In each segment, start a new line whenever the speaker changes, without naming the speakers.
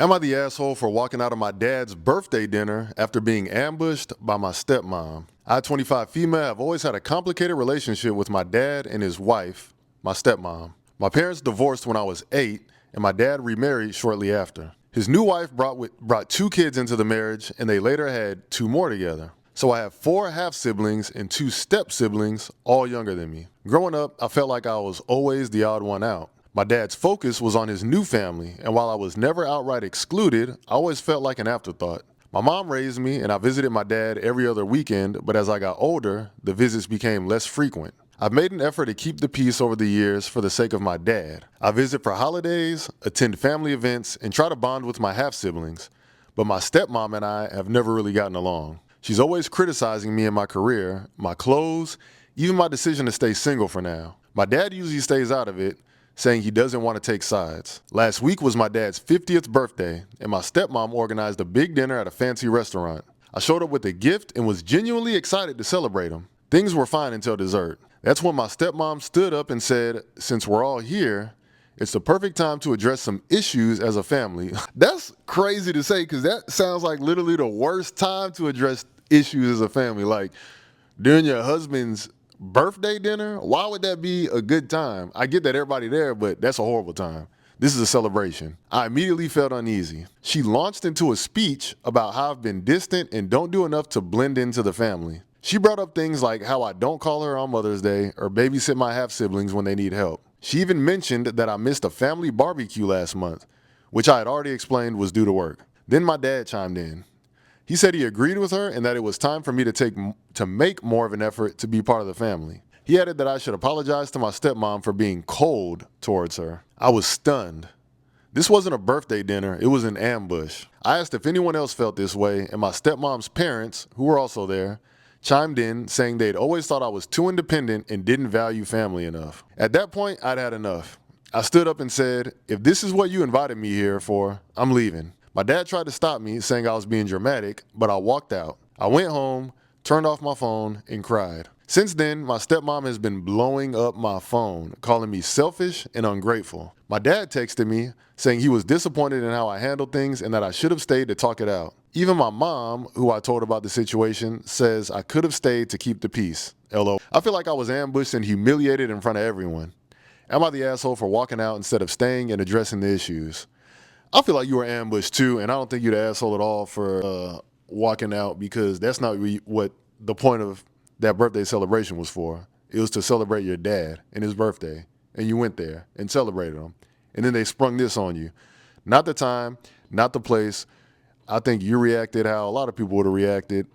Am I the asshole for walking out of my dad's birthday dinner after being ambushed by my stepmom? I, 25 female, have always had a complicated relationship with my dad and his wife, my stepmom. My parents divorced when I was 8, and my dad remarried shortly after. His new wife brought 2 kids into the marriage, and they later had 2 more together. So I have 4 half-siblings and 2 step-siblings, all younger than me. Growing up, I felt like I was always the odd one out. My dad's focus was on his new family, and while I was never outright excluded, I always felt like an afterthought. My mom raised me, and I visited my dad every other weekend, but as I got older, the visits became less frequent. I've made an effort to keep the peace over the years for the sake of my dad. I visit for holidays, attend family events, and try to bond with my half-siblings, but my stepmom and I have never really gotten along. She's always criticizing me and my career, my clothes, even my decision to stay single for now. My dad usually stays out of it, saying he doesn't want to take sides. Last week was my dad's 50th birthday, and my stepmom organized a big dinner at a fancy restaurant. I showed up with a gift and was genuinely excited to celebrate him. Things were fine until dessert. That's when my stepmom stood up and said, "Since we're all here, it's the perfect time to address some issues as a family." That's crazy to say because that sounds like literally the worst time to address issues as a family. Like during your husband's birthday dinner? Why would that be a good time? I get that everybody there, but that's a horrible time. This is a celebration. I immediately felt uneasy. She launched into a speech about how I've been distant and don't do enough to blend into the family. She brought up things like how I don't call her on Mother's Day or babysit my half-siblings when they need help. She even mentioned that I missed a family barbecue last month, which I had already explained was due to work. Then my dad chimed in. He said he agreed with her and that it was time for me to make more of an effort to be part of the family. He added that I should apologize to my stepmom for being cold towards her. I was stunned. This wasn't a birthday dinner, it was an ambush. I asked if anyone else felt this way, and my stepmom's parents, who were also there, chimed in saying they'd always thought I was too independent and didn't value family enough. At that point, I'd had enough. I stood up and said, "If this is what you invited me here for, I'm leaving." My dad tried to stop me, saying I was being dramatic, but I walked out. I went home, turned off my phone, and cried. Since then, my stepmom has been blowing up my phone, calling me selfish and ungrateful. My dad texted me, saying he was disappointed in how I handled things and that I should have stayed to talk it out. Even my mom, who I told about the situation, says I could have stayed to keep the peace. LO. I feel like I was ambushed and humiliated in front of everyone. Am I the asshole for walking out instead of staying and addressing the issues? I feel like you were ambushed too, and I don't think you're the asshole at all for walking out because that's not what the point of that birthday celebration was for. It was to celebrate your dad and his birthday, and you went there and celebrated him. And then they sprung this on you. Not the time, not the place. I think you reacted how a lot of people would have reacted,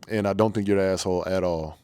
and I don't think you're the asshole at all.